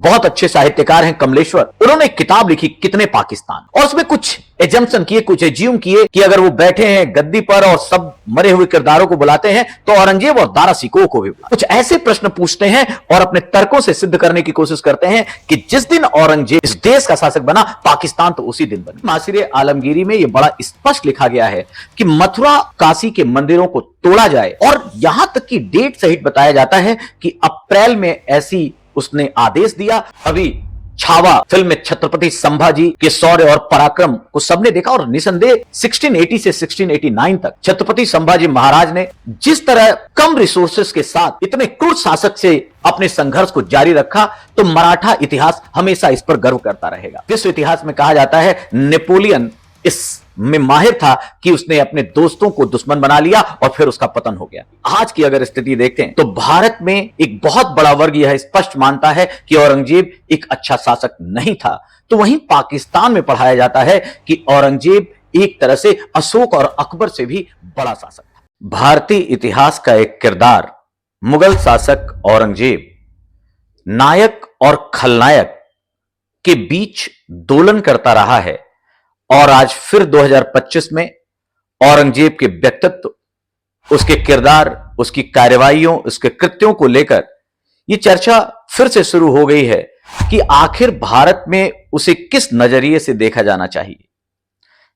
बहुत अच्छे साहित्यकार हैं कमलेश्वर। उन्होंने एक किताब लिखी कितने पाकिस्तान, और उसमें कुछ एजम्पशन किए, कुछ एज्यूम किए कि अगर वो बैठे हैं गद्दी पर और सब मरे हुए किरदारों को बुलाते हैं तो औरंगजेब और दारा सिकोह को भी कुछ ऐसे प्रश्न पूछते हैं और अपने तर्कों से सिद्ध करने की कोशिश करते हैं कि जिस दिन औरंगजेब इस देश का शासक बना, पाकिस्तान तो उसी दिन बना। नासिर आलमगीरी में यह बड़ा स्पष्ट लिखा गया है कि मथुरा काशी के मंदिरों को तोड़ा जाए, और यहां तक कि डेट सहित बताया जाता है कि अप्रैल में ऐसी उसने आदेश दिया। अभी छावा फिल्म में छत्रपति संभाजी के शौर्य और पराक्रम को सबने देखा, और निसंदेह 1680 से 1689 तक छत्रपति संभाजी महाराज ने जिस तरह कम रिसोर्सेस के साथ इतने क्रूर शासक से अपने संघर्ष को जारी रखा, तो मराठा इतिहास हमेशा इस पर गर्व करता रहेगा। विश्व इतिहास में कहा जाता है नेपोलियन इस में माहिर था कि उसने अपने दोस्तों को दुश्मन बना लिया और फिर उसका पतन हो गया। आज की अगर स्थिति देखते हैं तो भारत में एक बहुत बड़ा वर्ग यह स्पष्ट मानता है कि औरंगजेब एक अच्छा शासक नहीं था, तो वहीं पाकिस्तान में पढ़ाया जाता है कि औरंगजेब एक तरह से अशोक और अकबर से भी बड़ा शासक था। भारतीय इतिहास का एक किरदार मुगल शासक औरंगजेब नायक और खलनायक के बीच दोलन करता रहा है, और आज फिर 2025 में औरंगजेब के व्यक्तित्व, उसके किरदार, उसकी कार्रवाइयों, उसके कृत्यों को लेकर यह चर्चा फिर से शुरू हो गई है कि आखिर भारत में उसे किस नजरिए से देखा जाना चाहिए।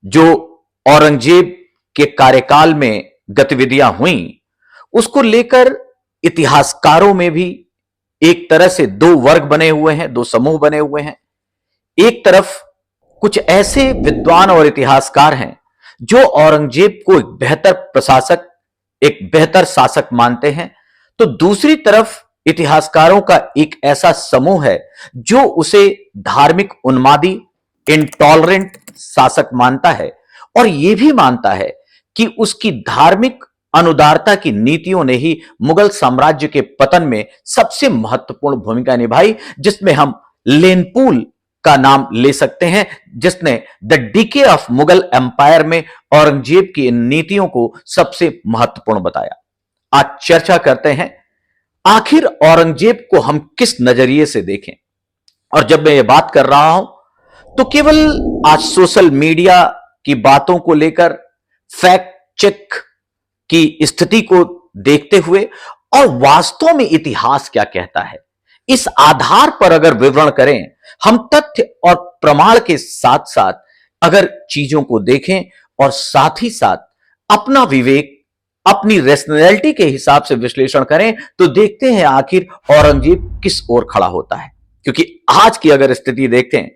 जो औरंगजेब के कार्यकाल में गतिविधियां हुई, उसको लेकर इतिहासकारों में भी एक तरह से दो वर्ग बने हुए हैं, दो समूह बने हुए हैं। एक तरफ कुछ ऐसे विद्वान और इतिहासकार हैं जो औरंगजेब को एक बेहतर प्रशासक, एक बेहतर शासक मानते हैं, तो दूसरी तरफ इतिहासकारों का एक ऐसा समूह है जो उसे धार्मिक उन्मादी, इंटॉलरेंट शासक मानता है, और यह भी मानता है कि उसकी धार्मिक अनुदारता की नीतियों ने ही मुगल साम्राज्य के पतन में सबसे महत्वपूर्ण भूमिका निभाई, जिसमें हम लेनपूल का नाम ले सकते हैं, जिसने the decay of Mughal empire में औरंगजेब की इन नीतियों को सबसे महत्वपूर्ण बताया। आज चर्चा करते हैं आखिर औरंगजेब को हम किस नजरिए से देखें। और जब मैं ये बात कर रहा हूं तो केवल आज सोशल मीडिया की बातों को लेकर, फैक्ट चेक की स्थिति को देखते हुए, और वास्तव में इतिहास क्या कहता है, इस आधार पर अगर विवरण करें, हम तथ्य और प्रमाण के साथ साथ अगर चीजों को देखें और साथ ही साथ अपना विवेक, अपनी रैशनैलिटी के हिसाब से विश्लेषण करें, तो देखते हैं आखिर औरंगजेब किस ओर खड़ा होता है। क्योंकि आज की अगर स्थिति देखें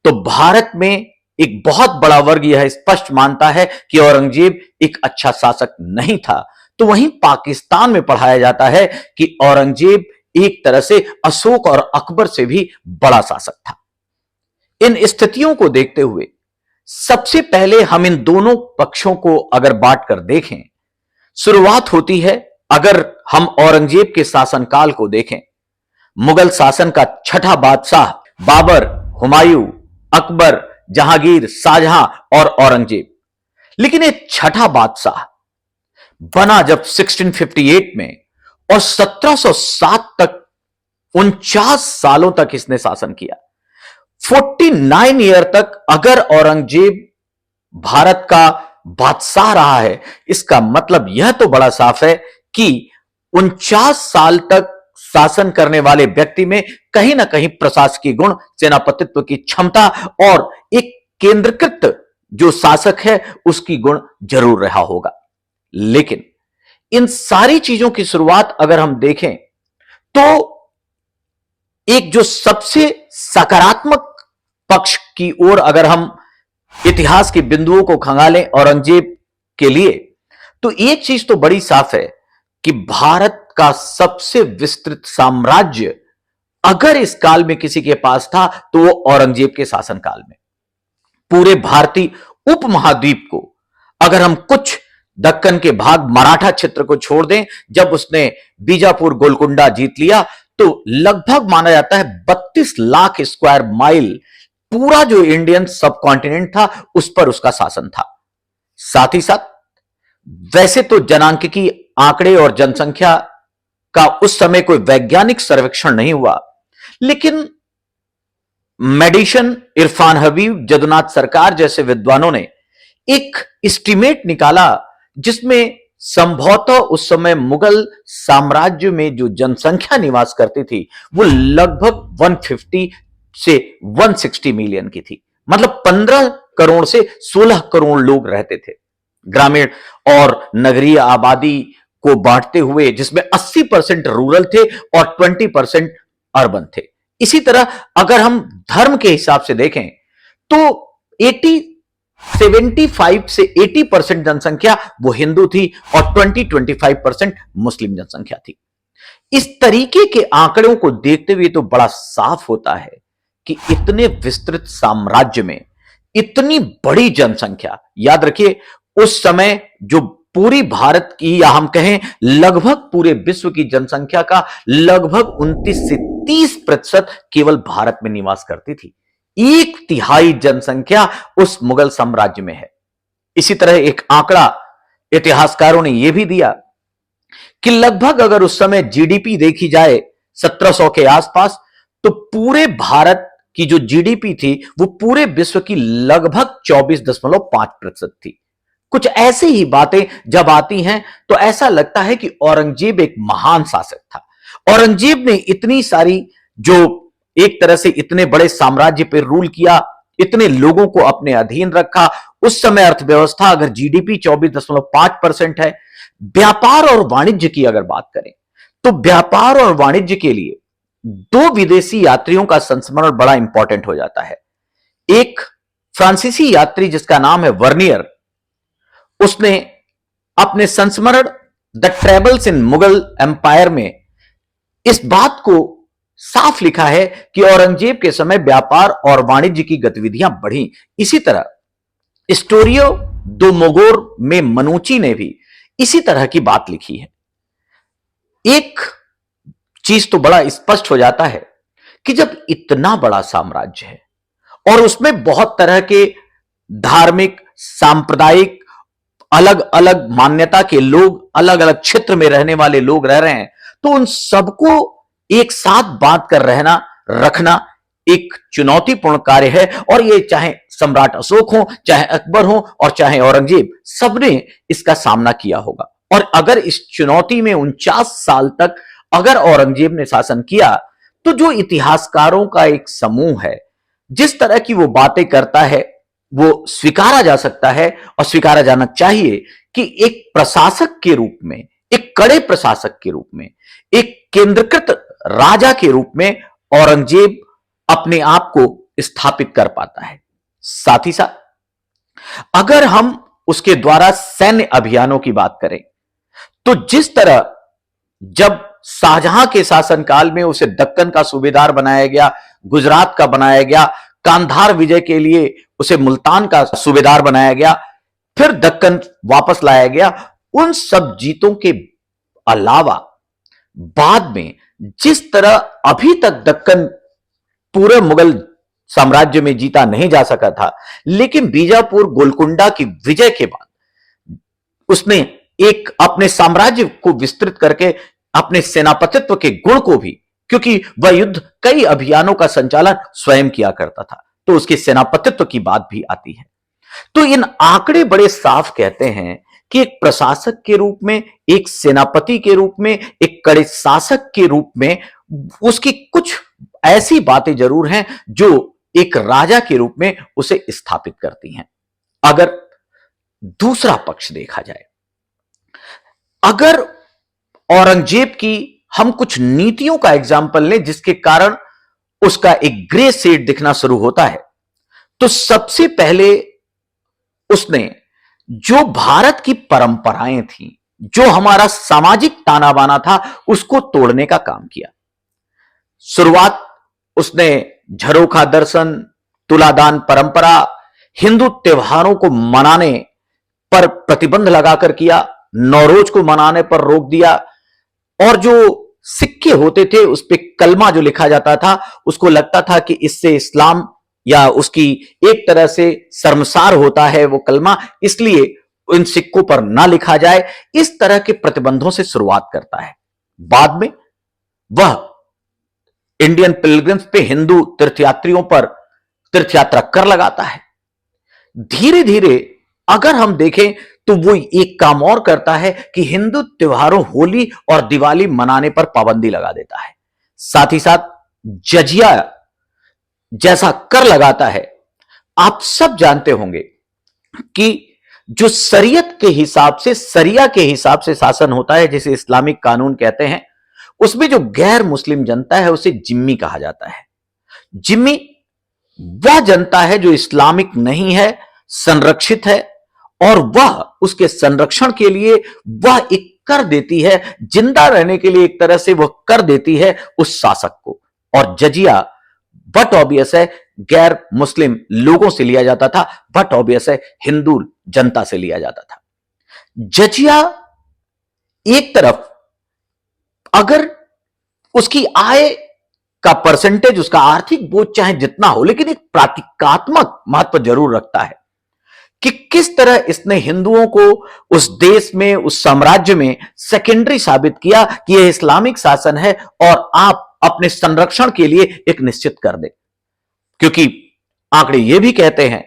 तो भारत में एक बहुत बड़ा वर्ग यह स्पष्ट मानता है कि औरंगजेब एक अच्छा शासक नहीं था, तो वहीं पाकिस्तान में पढ़ाया जाता है कि औरंगजेब एक तरह से अशोक और अकबर से भी बड़ा शासक था। इन स्थितियों को देखते हुए सबसे पहले हम इन दोनों पक्षों को अगर बांट कर देखें, शुरुआत होती है अगर हम औरंगजेब के शासनकाल को देखें, मुगल शासन का छठा बादशाह बाबर, हुमायूं, अकबर, जहांगीर, शाहजहां और औरंगजेब। लेकिन ये छठा बादशाह बना जब 1658 में, और 1707 तक 49 सालों तक इसने शासन किया। 49 ईयर तक अगर औरंगजेब भारत का बादशाह रहा है, इसका मतलब यह तो बड़ा साफ है कि 49 साल तक शासन करने वाले व्यक्ति में कहीं ना कहीं प्रशासकीय गुण, सेनापतित्व की क्षमता और एक केंद्रीकृत जो शासक है उसकी गुण जरूर रहा होगा। लेकिन इन सारी चीजों की शुरुआत अगर हम देखें तो एक जो सबसे सकारात्मक पक्ष की ओर अगर हम इतिहास के बिंदुओं को खंगालें औरंगजेब के लिए, तो एक चीज तो बड़ी साफ है कि भारत का सबसे विस्तृत साम्राज्य अगर इस काल में किसी के पास था तो वो औरंगजेब के शासनकाल में। पूरे भारतीय उपमहाद्वीप को अगर हम कुछ दक्कन के भाग मराठा क्षेत्र को छोड़ दें, जब उसने बीजापुर गोलकुंडा जीत लिया तो लगभग माना जाता है 32 लाख स्क्वायर माइल पूरा जो इंडियन सब कॉन्टिनेंट था उस पर उसका शासन था। साथ ही साथ वैसे तो जनांकिकी आंकड़े और जनसंख्या का उस समय कोई वैज्ञानिक सर्वेक्षण नहीं हुआ, लेकिन मेडिसन, इरफान हबीब, जदुनाथ सरकार जैसे विद्वानों ने एक एस्टीमेट निकाला जिसमें संभवतः उस समय मुगल साम्राज्य में जो जनसंख्या निवास करती थी वो लगभग 150 से 160 मिलियन की थी। मतलब 15 करोड़ से 16 करोड़ लोग रहते थे। ग्रामीण और नगरीय आबादी को बांटते हुए, जिसमें 80% रूरल थे और 20% अर्बन थे। इसी तरह अगर हम धर्म के हिसाब से देखें तो 75 से 80% जनसंख्या वो हिंदू थी और 20-25% मुस्लिम जनसंख्या थी। इस तरीके के आंकड़ों को देखते हुए तो बड़ा साफ होता है कि इतने विस्तृत साम्राज्य में इतनी बड़ी जनसंख्या, याद रखिए उस समय जो पूरी भारत की या हम कहें लगभग पूरे विश्व की जनसंख्या का लगभग 29 से 30% केवल भारत में निवास करती थी। 1/3 जनसंख्या उस मुगल साम्राज्य में है। इसी तरह एक आंकड़ा इतिहासकारों ने यह भी दिया कि लगभग अगर उस समय जीडीपी देखी जाए 1700 के आसपास, तो पूरे भारत की जो जीडीपी थी वो पूरे विश्व की लगभग 24.5% थी। कुछ ऐसी ही बातें जब आती हैं तो ऐसा लगता है कि औरंगजेब एक महान शासक था। औरंगजेब ने इतनी सारी जो एक तरह से इतने बड़े साम्राज्य पर रूल किया, इतने लोगों को अपने अधीन रखा। उस समय अर्थव्यवस्था अगर जीडीपी 24.5% है। व्यापार और वाणिज्य की अगर बात करें तो व्यापार और वाणिज्य के लिए 2 विदेशी यात्रियों का संस्मरण बड़ा इंपॉर्टेंट हो जाता है। एक फ्रांसीसी यात्री जिसका नाम है वर्नियर, उसने अपने संस्मरण the travels in Mughal empire में इस बात को साफ लिखा है कि औरंगजेब के समय व्यापार और वाणिज्य की गतिविधियां बढ़ी। इसी तरह स्टोरियो दो मोगोर में मनुची ने भी इसी तरह की बात लिखी है। एक चीज तो बड़ा स्पष्ट हो जाता है कि जब इतना बड़ा साम्राज्य है और उसमें बहुत तरह के धार्मिक, सांप्रदायिक, अलग अलग मान्यता के लोग, अलग अलग क्षेत्र में रहने वाले लोग रह रहे हैं, तो उन सबको एक साथ बांध कर रखना एक चुनौतीपूर्ण कार्य है। और ये चाहे सम्राट अशोक हो, चाहे अकबर हो और चाहे औरंगजेब, सबने इसका सामना किया होगा। और अगर इस चुनौती में 49 साल तक अगर औरंगजेब ने शासन किया, तो जो इतिहासकारों का एक समूह है, जिस तरह की वो बातें करता है, वो स्वीकारा जा सकता है और स्वीकारा जाना चाहिए कि एक प्रशासक के रूप में, एक कड़े प्रशासक के रूप में, एक केंद्रीकृत राजा के रूप में औरंगजेब अपने आप को स्थापित कर पाता है। साथ ही साथ अगर हम उसके द्वारा सैन्य अभियानों की बात करें तो जिस तरह जब शाहजहां के शासनकाल में उसे दक्कन का सूबेदार बनाया गया, गुजरात का बनाया गया, कांधार विजय के लिए उसे मुल्तान का सूबेदार बनाया गया, फिर दक्कन वापस लाया गया, उन सब जीतों के अलावा बाद में जिस तरह अभी तक दक्कन पूरे मुगल साम्राज्य में जीता नहीं जा सका था, लेकिन बीजापुर गोलकुंडा की विजय के बाद उसने एक अपने साम्राज्य को विस्तृत करके अपने सेनापतित्व के गुण को भी, क्योंकि वह युद्ध कई अभियानों का संचालन स्वयं किया करता था, तो उसके सेनापतित्व की बात भी आती है। तो इन आंकड़े बड़े साफ कहते हैं कि एक प्रशासक के रूप में, एक सेनापति के रूप में, एक कड़े शासक के रूप में उसकी कुछ ऐसी बातें जरूर हैं जो एक राजा के रूप में उसे स्थापित करती हैं। अगर दूसरा पक्ष देखा जाए, अगर औरंगजेब की हम कुछ नीतियों का एग्जाम्पल लें जिसके कारण उसका एक ग्रे शेड दिखना शुरू होता है, तो सबसे पहले उसने जो भारत की परंपराएं थी, जो हमारा सामाजिक ताना बाना था, उसको तोड़ने का काम किया। शुरुआत उसने झरोखा दर्शन, तुलादान परंपरा, हिंदू त्योहारों को मनाने पर प्रतिबंध लगाकर किया, नौरोज को मनाने पर रोक दिया, और जो सिक्के होते थे उस पे कलमा जो लिखा जाता था, उसको लगता था कि इससे इस्लाम या उसकी एक तरह से शर्मसार होता है वो कलमा, इसलिए इन सिक्कों पर ना लिखा जाए। इस तरह के प्रतिबंधों से शुरुआत करता है। बाद में वह इंडियन पिलग्रिम्स पे, हिंदू तीर्थयात्रियों पर तीर्थयात्रा कर लगाता है। धीरे धीरे अगर हम देखें तो वो एक काम और करता है कि हिंदू त्योहारों होली और दिवाली मनाने पर पाबंदी लगा देता है। साथ ही साथ जजिया जैसा कर लगाता है। आप सब जानते होंगे कि जो शरीयत के हिसाब से, शरिया के हिसाब से शासन होता है, जिसे इस्लामिक कानून कहते हैं, उसमें जो गैर मुस्लिम जनता है उसे जिम्मी कहा जाता है। जिम्मी वह जनता है जो इस्लामिक नहीं है, संरक्षित है, और वह उसके संरक्षण के लिए वह एक कर देती है, जिंदा रहने के लिए एक तरह से वह कर देती है उस शासक को। और जजिया बट ऑब्वियस है गैर मुस्लिम लोगों से लिया जाता था, बट ऑब्वियस है हिंदू जनता से लिया जाता था। जजिया एक तरफ अगर उसकी आय का परसेंटेज, उसका आर्थिक बोझ चाहे जितना हो, लेकिन एक प्रतीकात्मक महत्व जरूर रखता है कि किस तरह इसने हिंदुओं को उस देश में, उस साम्राज्य में सेकेंडरी साबित किया कि यह इस्लामिक शासन है और आप अपने संरक्षण के लिए एक निश्चित कर दे। क्योंकि आंकड़े यह भी कहते हैं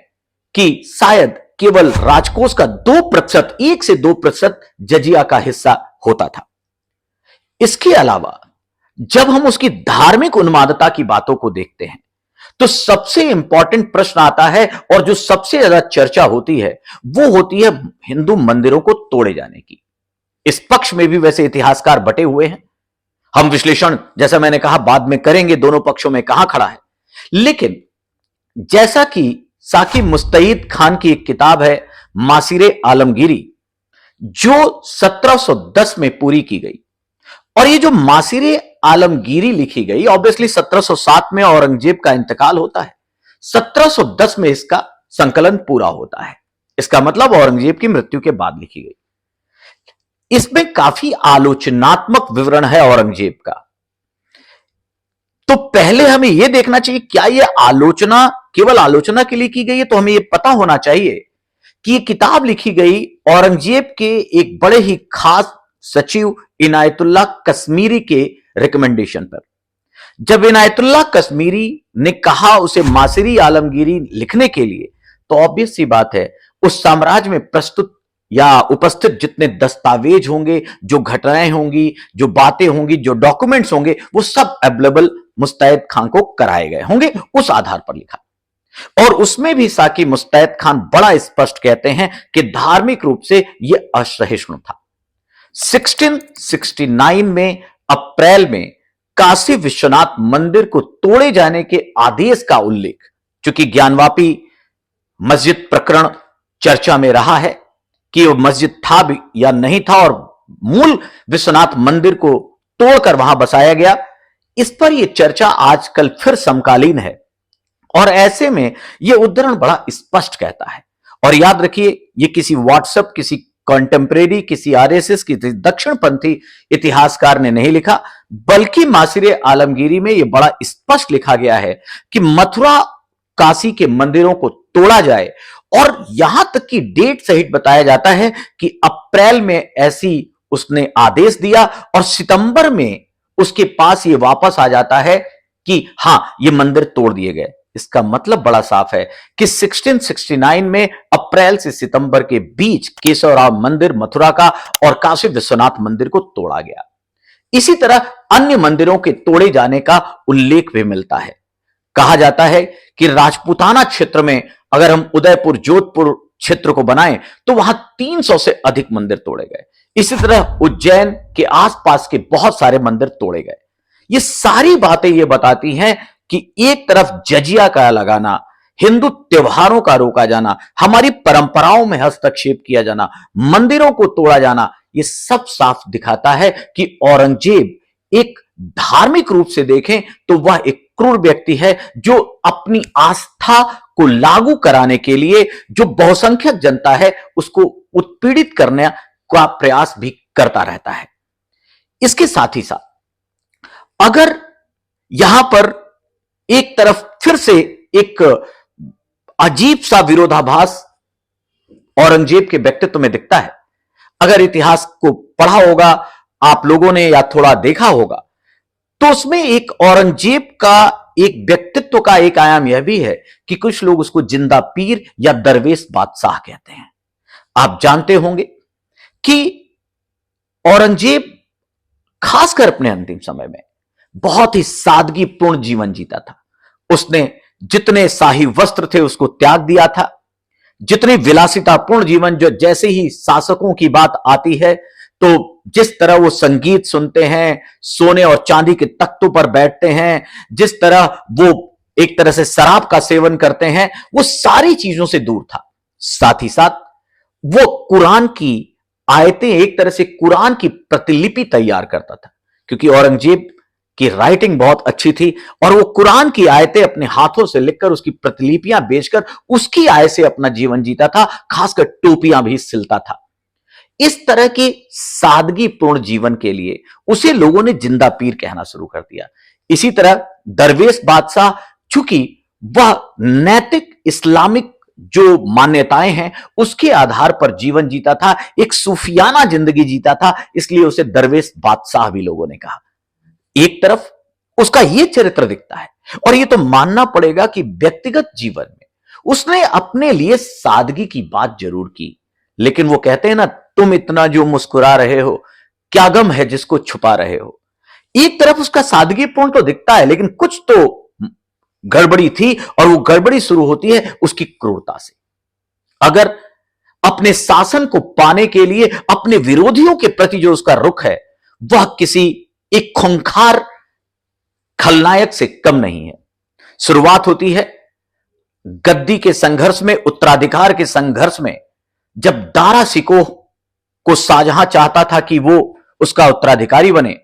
कि शायद केवल राजकोष का 2%, 1 से 2% जजिया का हिस्सा होता था। इसके अलावा जब हम उसकी धार्मिक उन्मादता की बातों को देखते हैं तो सबसे इंपॉर्टेंट प्रश्न आता है, और जो सबसे ज्यादा चर्चा होती है वो होती है हिंदू मंदिरों को तोड़े जाने की। इस पक्ष में भी वैसे इतिहासकार बटे हुए हैं। हम विश्लेषण, जैसा मैंने कहा, बाद में करेंगे दोनों पक्षों में कहां खड़ा है। लेकिन जैसा कि साकी मुस्तईद खान की एक किताब है मासिरे आलमगीरी, जो 1710 में पूरी की गई, और ये जो मासिरे आलमगीरी लिखी गई, ऑब्वियसली 1707 में औरंगजेब का इंतकाल होता है, 1710 में इसका संकलन पूरा होता है। इसका मतलब औरंगजेब की मृत्यु के बाद लिखी गई। इसमें काफी आलोचनात्मक विवरण है औरंगजेब का। तो पहले हमें यह देखना चाहिए क्या यह आलोचना केवल आलोचना के लिए की गई है। तो हमें यह पता होना चाहिए कि यह किताब लिखी गई औरंगजेब के एक बड़े ही खास सचिव इनायतुल्लाह कश्मीरी के रिकमेंडेशन पर। जब इनायतुल्लाह कश्मीरी ने कहा उसे मासिरी आलमगीरी लिखने के लिए, तो ऑब्वियस सी बात है उस साम्राज्य में प्रस्तुत या उपस्थित जितने दस्तावेज होंगे, जो घटनाएं होंगी, जो बातें होंगी, जो डॉक्यूमेंट्स होंगे, वो सब अवेलेबल मुस्तैद खान को कराए गए होंगे। उस आधार पर लिखा, और उसमें भी साकी मुस्तैद खान बड़ा स्पष्ट कहते हैं कि धार्मिक रूप से यह असहिष्णु था। 1669 में अप्रैल में काशी विश्वनाथ मंदिर को तोड़े जाने के आदेश का उल्लेख, चूंकि ज्ञानवापी मस्जिद प्रकरण चर्चा में रहा है कि वो मस्जिद था भी या नहीं था, और मूल विश्वनाथ मंदिर को तोड़कर वहां बसाया गया, इस पर यह चर्चा आजकल फिर समकालीन है। और ऐसे में यह उद्धरण बड़ा स्पष्ट कहता है। और याद रखिए, यह किसी व्हाट्सएप, किसी कॉन्टेम्परेरी, किसी आरएसएस, किसी दक्षिणपंथी इतिहासकार ने नहीं लिखा, बल्कि मासिरे आलमगीरी में यह बड़ा स्पष्ट लिखा गया है कि मथुरा काशी के मंदिरों को तोड़ा जाए। और यहां तक कि डेट सहित बताया जाता है कि अप्रैल में ऐसी उसने आदेश दिया, और सितंबर में उसके पास यह वापस आ जाता है कि हां, ये मंदिर तोड़ दिए गए। इसका मतलब बड़ा साफ है कि 1669 में अप्रैल से सितंबर के बीच केशवराव मंदिर मथुरा का और काशी विश्वनाथ मंदिर को तोड़ा गया। इसी तरह अन्य मंदिरों के तोड़े जाने का उल्लेख भी मिलता है। कहा जाता है कि राजपूताना क्षेत्र में अगर हम उदयपुर, जोधपुर क्षेत्र को बनाएं तो वहां 300 से अधिक मंदिर तोड़े गए। इसी तरह उज्जैन के आसपास के बहुत सारे मंदिर तोड़े गए। ये सारी बातें ये बताती हैं कि एक तरफ जजिया का लगाना, हिंदू त्योहारों का रोका जाना, हमारी परंपराओं में हस्तक्षेप किया जाना, मंदिरों को तोड़ा जाना, ये सब साफ दिखाता है कि औरंगजेब एक धार्मिक रूप से देखें तो वह एक क्रूर व्यक्ति है, जो अपनी आस्था को लागू कराने के लिए जो बहुसंख्यक जनता है उसको उत्पीड़ित करने का प्रयास भी करता रहता है। इसके साथ ही साथ अगर यहां पर एक तरफ फिर से एक अजीब सा विरोधाभास औरंगजेब के व्यक्तित्व में दिखता है। अगर इतिहास को पढ़ा होगा आप लोगों ने या थोड़ा देखा होगा, तो उसमें एक औरंगजेब का एक व्यक्तित्व का एक आयाम यह भी है कि कुछ लोग उसको जिंदा पीर या दरवेश बादशाह कहते हैं। आप जानते होंगे कि औरंगजेब खासकर अपने अंतिम समय में बहुत ही सादगीपूर्ण जीवन जीता था। उसने जितने शाही वस्त्र थे उसको त्याग दिया था। जितनी विलासितापूर्ण जीवन, जो जैसे ही शासकों की बात आती है तो जिस तरह वो संगीत सुनते हैं, सोने और चांदी के तख्तों पर बैठते हैं, जिस तरह वो एक तरह से शराब का सेवन करते हैं, वो सारी चीजों से दूर था। साथ ही साथ वो कुरान की आयतें, एक तरह से कुरान की प्रतिलिपि तैयार करता था, क्योंकि औरंगजेब की राइटिंग बहुत अच्छी थी और वो कुरान की आयतें अपने हाथों से लिखकर उसकी प्रतिलिपियां बेचकर उसकी आय से अपना जीवन जीता था। खासकर टोपियां भी सिलता था। इस तरह के सादगीपूर्ण जीवन के लिए उसे लोगों ने जिंदा पीर कहना शुरू कर दिया। इसी तरह दरवेश बादशाह, चूंकि वह नैतिक इस्लामिक जो मान्यताएं हैं उसके आधार पर जीवन जीता था, एक सूफियाना जिंदगी जीता था, इसलिए उसे दरवेश बादशाह भी लोगों ने कहा। एक तरफ उसका यह चरित्र दिखता है और यह तो मानना पड़ेगा कि व्यक्तिगत जीवन में उसने अपने लिए सादगी की बात जरूर की, लेकिन वो कहते हैं ना, तुम इतना जो मुस्कुरा रहे हो, क्या गम है जिसको छुपा रहे हो। एक तरफ उसका सादगीपूर्ण तो दिखता है, लेकिन कुछ तो गड़बड़ी थी और वो गड़बड़ी शुरू होती है उसकी क्रूरता से। अगर अपने शासन को पाने के लिए अपने विरोधियों के प्रति जो उसका रुख है वह किसी एक खूंखार खलनायक से कम नहीं है। शुरुआत होती है गद्दी के संघर्ष में, उत्तराधिकार के संघर्ष में, जब दारा शिकोह को शाहजहां चाहता था कि वो उसका उत्तराधिकारी बने,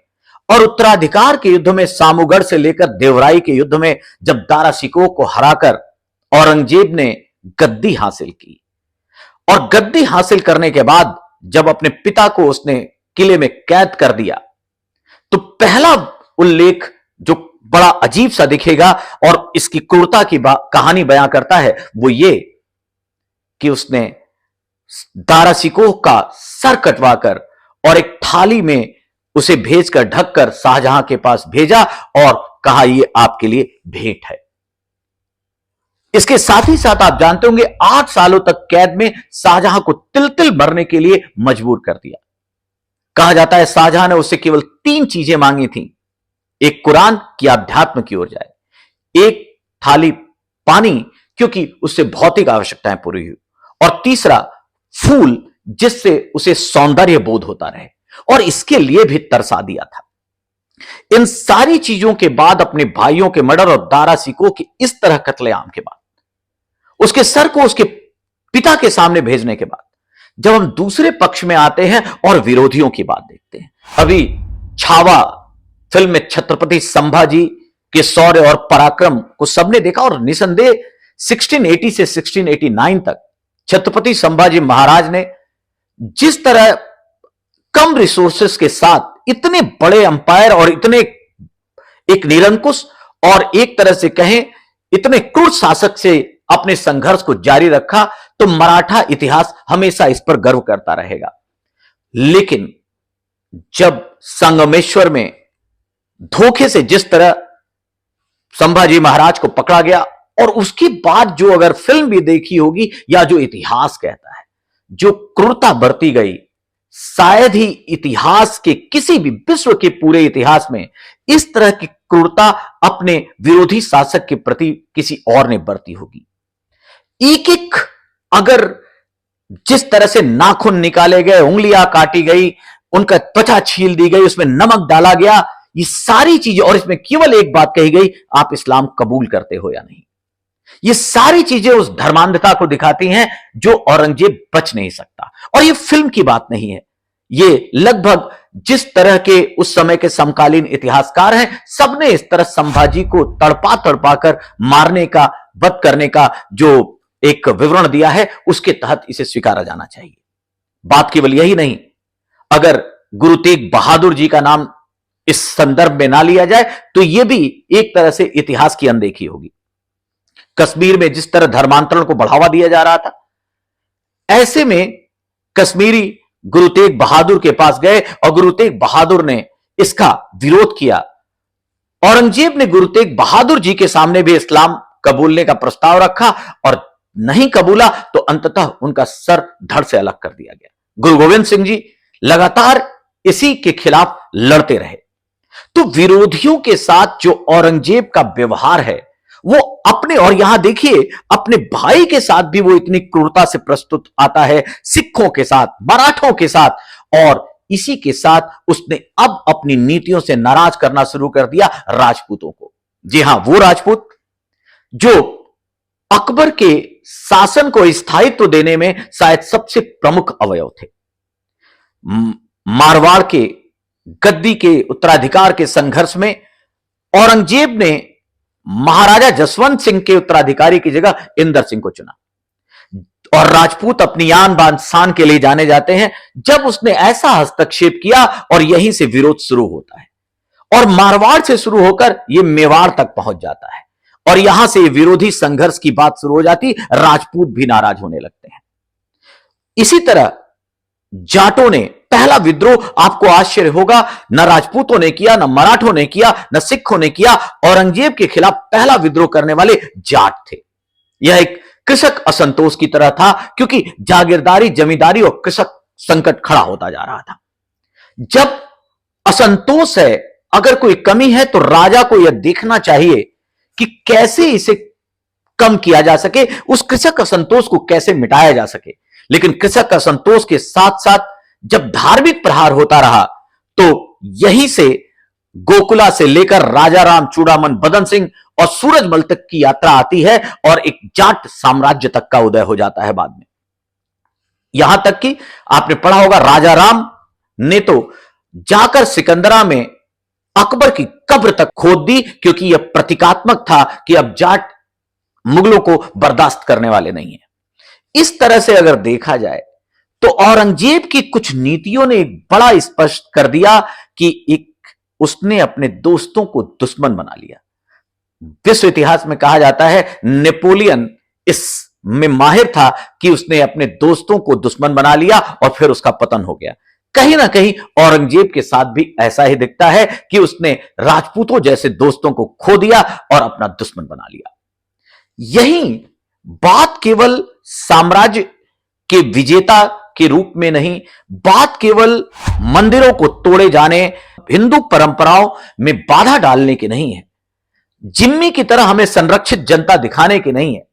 और उत्तराधिकार के युद्ध में सामूगढ़ से लेकर देवराई के युद्ध में जब दारा शिकोह को हराकर औरंगजेब ने गद्दी हासिल की, और गद्दी हासिल करने के बाद जब अपने पिता को उसने किले में कैद कर दिया, तो पहला उल्लेख जो बड़ा अजीब सा दिखेगा और इसकी क्रूरता की कहानी बयां करता है वो ये कि उसने दारा शिकोह का सर कटवाकर और एक थाली में उसे भेजकर ढककर शाहजहां के पास भेजा और कहा, यह आपके लिए भेंट है। इसके साथ ही साथ आप जानते होंगे 8 सालों तक कैद में शाहजहां को तिल तिल मरने के लिए मजबूर कर दिया। कहा जाता है शाहजहां ने उससे केवल 3 चीजें मांगी थी, एक कुरान की अध्यात्म की ओर जाए, एक थाली पानी क्योंकि उससे भौतिक आवश्यकताएं पूरी हुई, और तीसरा फूल जिससे उसे सौंदर्य बोध होता रहे, और इसके लिए भी तरसा दिया था। इन सारी चीजों के बाद, अपने भाइयों के मर्डर और दारा शिकोह के इस तरह कत्लेआम के बाद, उसके सर को उसके पिता के सामने भेजने के बाद, जब हम दूसरे पक्ष में आते हैं और विरोधियों की बात देखते हैं, अभी छावा फिल्म में छत्रपति संभाजी के शौर्य और पराक्रम को सबने देखा, और निसंदेह 1680 से 1689 तक छत्रपति संभाजी महाराज ने जिस तरह कम रिसोर्सेस के साथ इतने बड़े अंपायर और इतने एक निरंकुश और एक तरह से कहें इतने क्रूर शासक से अपने संघर्ष को जारी रखा, तो मराठा इतिहास हमेशा इस पर गर्व करता रहेगा। लेकिन जब संगमेश्वर में धोखे से जिस तरह संभाजी महाराज को पकड़ा गया, और उसके बाद जो अगर फिल्म भी देखी होगी या जो इतिहास कहता है, जो क्रूरता बरती गई, शायद ही इतिहास के किसी भी विश्व के पूरे इतिहास में इस तरह की क्रूरता अपने विरोधी शासक के प्रति किसी और ने बरती होगी। एक एक अगर जिस तरह से नाखून निकाले गए, उंगलियां काटी गई, उनका त्वचा छील दी गई, उसमें नमक डाला गया, ये सारी चीजें, और इसमें केवल एक बात कही गई, आप इस्लाम कबूल करते हो या नहीं। ये सारी चीजें उस धर्मांधता को दिखाती हैं जो औरंगजेब बच नहीं सकता। और ये फिल्म की बात नहीं है, ये लगभग जिस तरह के उस समय के समकालीन इतिहासकार हैं, सबने इस तरह संभाजी को तड़पा तड़पा कर मारने का, वध करने का जो एक विवरण दिया है, उसके तहत इसे स्वीकारा जाना चाहिए। बात केवल यही नहीं, अगर गुरु तेग बहादुर जी का नाम इस संदर्भ में ना लिया जाए तो यह भी एक तरह से इतिहास की अनदेखी होगी। कश्मीर में जिस तरह धर्मांतरण को बढ़ावा दिया जा रहा था, ऐसे में कश्मीरी गुरु तेग बहादुर के पास गए और गुरु तेग बहादुर ने इसका विरोध किया, औरंगजेब ने गुरु तेग बहादुर जी के सामने भी इस्लाम कबूलने का प्रस्ताव रखा और नहीं कबूला तो अंततः उनका सर धड़ से अलग कर दिया गया। गुरु गोविंद सिंह जी लगातार इसी के खिलाफ लड़ते रहे। तो विरोधियों के साथ जो औरंगजेब का व्यवहार है वो अपने, और यहां देखिए अपने भाई के साथ भी वो इतनी क्रूरता से प्रस्तुत आता है, सिखों के साथ, मराठों के साथ, और इसी के साथ उसने अब अपनी नीतियों से नाराज करना शुरू कर दिया राजपूतों को। जी हां, वो राजपूत जो अकबर के शासन को स्थायित्व देने में शायद सबसे प्रमुख अवयव थे। मारवाड़ के गद्दी के उत्तराधिकार के संघर्ष में औरंगजेब ने महाराजा जसवंत सिंह के उत्तराधिकारी की जगह इंदर सिंह को चुना, और राजपूत अपनी आन बान शान के लिए जाने जाते हैं जब उसने ऐसा हस्तक्षेप किया, और यहीं से विरोध शुरू होता है और मारवाड़ से शुरू होकर यह मेवाड़ तक पहुंच जाता है, और यहां से विरोधी संघर्ष की बात शुरू हो जाती, राजपूत भी नाराज होने लगते हैं। इसी तरह जाटों ने पहला विद्रोह, आपको आश्चर्य होगा, न राजपूतों ने किया, न मराठों ने किया, न सिखों ने किया, औरंगजेब के खिलाफ पहला विद्रोह करने वाले जाट थे। यह एक कृषक असंतोष की तरह था, क्योंकि जागीरदारी, जमींदारी और कृषक संकट खड़ा होता जा रहा था। जब असंतोष है, अगर कोई कमी है, तो राजा को यह देखना चाहिए कि कैसे इसे कम किया जा सके, उस कृषक असंतोष को कैसे मिटाया जा सके। लेकिन कृषक असंतोष के साथ साथ जब धार्मिक प्रहार होता रहा, तो यहीं से गोकुला से लेकर राजाराम, चूड़ामन, बदन सिंह और सूरजमल तक की यात्रा आती है, और एक जाट साम्राज्य तक का उदय हो जाता है बाद में। यहां तक कि आपने पढ़ा होगा, राजाराम ने तो जाकर सिकंदरा में अकबर की कब्र तक खोद दी, क्योंकि यह प्रतीकात्मक था कि अब जाट मुगलों को बर्दाश्त करने वाले नहीं है। इस तरह से अगर देखा जाए तो औरंगजेब की कुछ नीतियों ने बड़ा स्पष्ट कर दिया कि एक उसने अपने दोस्तों को दुश्मन बना लिया। विश्व इतिहास में कहा जाता है नेपोलियन इसमें माहिर था कि उसने अपने दोस्तों को दुश्मन बना लिया और फिर उसका पतन हो गया। कहीं ना कहीं औरंगजेब के साथ भी ऐसा ही दिखता है कि उसने राजपूतों जैसे दोस्तों को खो दिया और अपना दुश्मन बना लिया। यही बात केवल साम्राज्य के विजेता के रूप में नहीं, बात केवल मंदिरों को तोड़े जाने, हिंदू परंपराओं में बाधा डालने की नहीं है, जिम्मी की तरह हमें संरक्षित जनता दिखाने की नहीं है।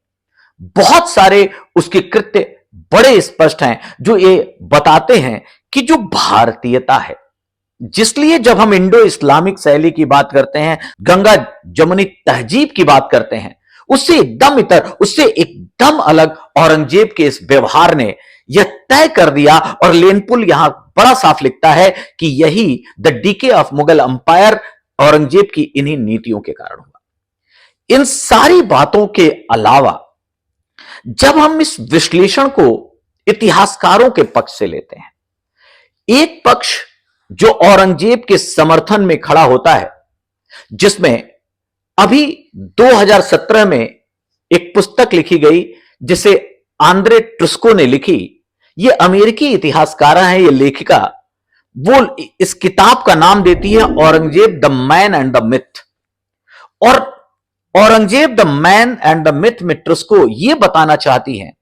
बहुत सारे उसके कृत्य बड़े स्पष्ट हैं जो ये बताते हैं कि जो भारतीयता है, जिसलिए जब हम इंडो इस्लामिक शैली की बात करते हैं, गंगा जमुनी तहजीब की बात करते हैं, उससे एकदम इतर, उससे एकदम अलग औरंगजेब के इस व्यवहार ने यह तय कर दिया, और लेनपुल यहां बड़ा साफ लिखता है कि यही the decay of Mughal umpire Aurangzeb की इन्हीं नीतियों के कारण हुआ। इन सारी बातों के अलावा जब हम इस विश्लेषण को इतिहासकारों के पक्ष से लेते हैं, एक पक्ष जो औरंगजेब के समर्थन में खड़ा होता है, जिसमें अभी 2017 में एक पुस्तक लिखी गई जिसे आंद्रे ट्रुस्को ने लिखी। ये अमेरिकी इतिहासकार है, ये लेखिका, वो इस किताब का नाम देती है Aurangzeb the man and the myth. और Aurangzeb the man and the myth में ट्रुस्को ये बताना चाहती हैं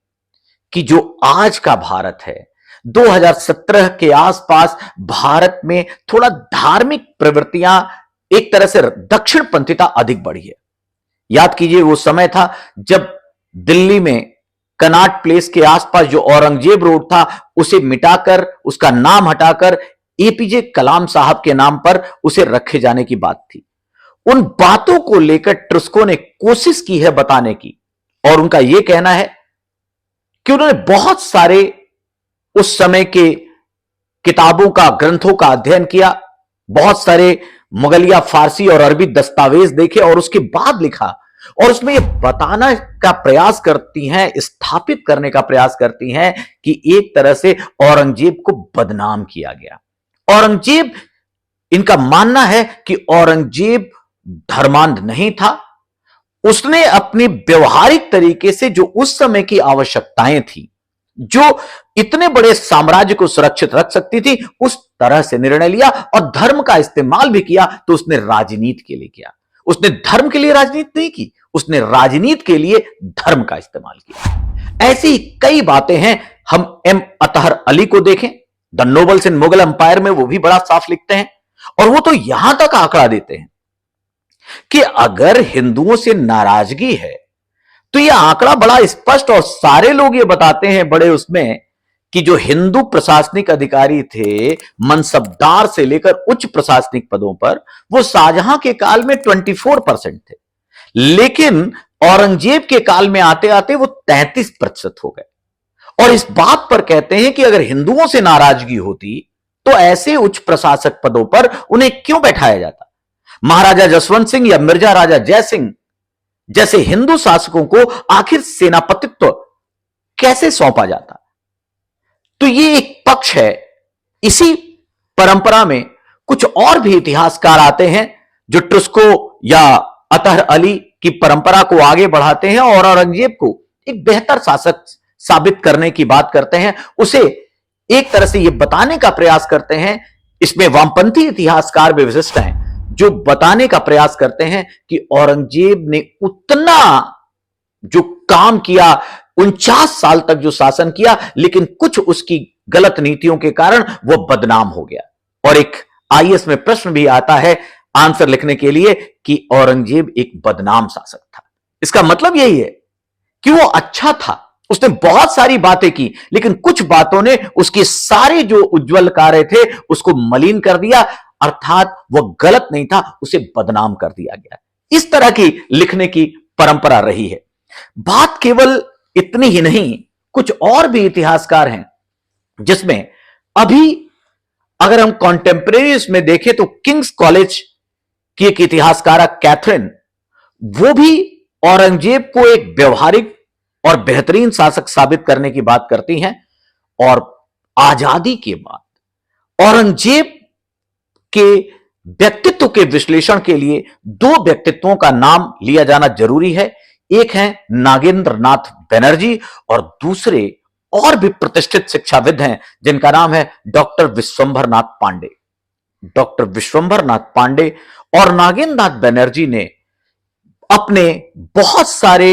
कि जो आज का भारत है, 2017 के आसपास भारत में थोड़ा धार्मिक प्रवृत्तियां, एक तरह से दक्षिणपंथीता अधिक बढ़ी है। याद कीजिए वो समय था जब दिल्ली में कनॉट प्लेस के आसपास जो औरंगजेब रोड था उसे मिटाकर, उसका नाम हटाकर एपीजे कलाम साहब के नाम पर उसे रखे जाने की बात थी। उन बातों को लेकर ट्रुस्को ने कोशिश की है बताने की, और उनका यह कहना है कि उन्होंने बहुत सारे उस समय के किताबों का, ग्रंथों का अध्ययन किया, बहुत सारे मुगलिया, फारसी और अरबी दस्तावेज देखे, और उसके बाद लिखा, और उसमें यह बताना का प्रयास करती हैं, स्थापित करने का प्रयास करती हैं कि एक तरह से औरंगजेब को बदनाम किया गया। औरंगजेब, इनका मानना है कि औरंगजेब धर्मांध नहीं था, उसने अपनी व्यवहारिक तरीके से जो उस समय की आवश्यकताएं थी जो इतने बड़े साम्राज्य को सुरक्षित रख सकती थी, उस तरह से निर्णय लिया और धर्म का इस्तेमाल भी किया तो उसने राजनीति के लिए किया। उसने धर्म के लिए राजनीति नहीं की, उसने राजनीति के लिए धर्म का इस्तेमाल किया। ऐसी कई बातें हैं। हम एम अतहर अली को देखें, the nobles in Mughal empire में, वो भी बड़ा साफ लिखते हैं और वो तो यहां तक आंकड़ा देते हैं कि अगर हिंदुओं से नाराजगी है तो यह आंकड़ा बड़ा स्पष्ट, और सारे लोग ये बताते हैं बड़े उसमें, कि जो हिंदू प्रशासनिक अधिकारी थे मनसबदार से लेकर उच्च प्रशासनिक पदों पर, वो शाहजहां के काल में 24% थे, लेकिन औरंगजेब के काल में आते आते वो 33% हो गए। और इस बात पर कहते हैं कि अगर हिंदुओं से नाराजगी होती तो ऐसे उच्च प्रशासक पदों पर उन्हें क्यों बैठाया जाता। महाराजा जसवंत सिंह या मिर्जा राजा जय सिंह जैसे हिंदू शासकों को आखिर सेनापतित्व कैसे सौंपा जाता। तो ये एक पक्ष है। इसी परंपरा में कुछ और भी इतिहासकार आते हैं जो टुस्को या अतहर अली की परंपरा को आगे बढ़ाते हैं और औरंगजेब को एक बेहतर शासक साबित करने की बात करते हैं, उसे एक तरह से यह बताने का प्रयास करते हैं। इसमें वामपंथी इतिहासकार भी विशिष्ट हैं जो बताने का प्रयास करते हैं कि औरंगजेब ने उतना जो काम किया, 49 साल तक जो शासन किया, लेकिन कुछ उसकी गलत नीतियों के कारण वो बदनाम हो गया। और एक आईएएस में प्रश्न भी आता है आंसर लिखने के लिए कि औरंगजेब एक बदनाम शासक था। इसका मतलब यही है कि वो अच्छा था, उसने बहुत सारी बातें की, लेकिन कुछ बातों ने उसके सारे जो उज्जवल कार्य थे उसको मलिन कर दिया, अर्थात वो गलत नहीं था, उसे बदनाम कर दिया गया। इस तरह की लिखने की परंपरा रही है। बात केवल इतनी ही नहीं, कुछ और भी इतिहासकार हैं जिसमें अभी अगर हम कॉन्टेम्परेरीज में देखें तो किंग्स कॉलेज की एक इतिहासकार कैथरीन, वो भी औरंगजेब को एक व्यवहारिक और बेहतरीन शासक साबित करने की बात करती हैं। और आजादी के बाद औरंगजेब के व्यक्तित्व के विश्लेषण के लिए दो व्यक्तित्वों का नाम लिया जाना जरूरी है। एक है नागेंद्र नाथ बनर्जी और दूसरे और भी प्रतिष्ठित शिक्षाविद हैं जिनका नाम है डॉक्टर विश्वंभर नाथ पांडे। डॉक्टर विश्वंभर नाथ पांडे और नागेंद्र नाथ बनर्जी ने अपने बहुत सारे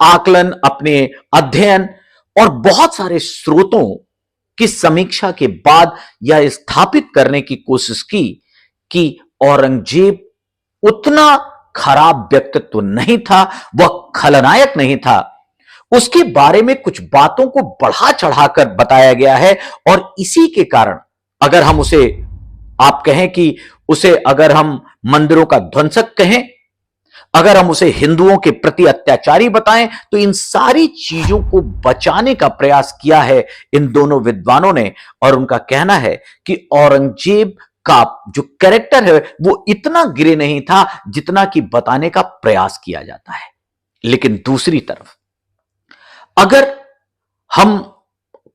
आकलन, अपने अध्ययन और बहुत सारे स्रोतों की समीक्षा के बाद यह स्थापित करने की कोशिश की कि औरंगजेब उतना खराब व्यक्तित्व नहीं था, वह खलनायक नहीं था। उसके बारे में कुछ बातों को बढ़ा चढ़ाकर बताया गया है और इसी के कारण अगर हम उसे, आप कहें कि उसे अगर हम मंदिरों का ध्वंसक कहें, अगर हम उसे हिंदुओं के प्रति अत्याचारी बताएं, तो इन सारी चीजों को बचाने का प्रयास किया है इन दोनों विद्वानों ने। और उनका कहना है कि औरंगजेब का जो कैरेक्टर है वो इतना गिरे नहीं था जितना कि बताने का प्रयास किया जाता है। लेकिन दूसरी तरफ अगर हम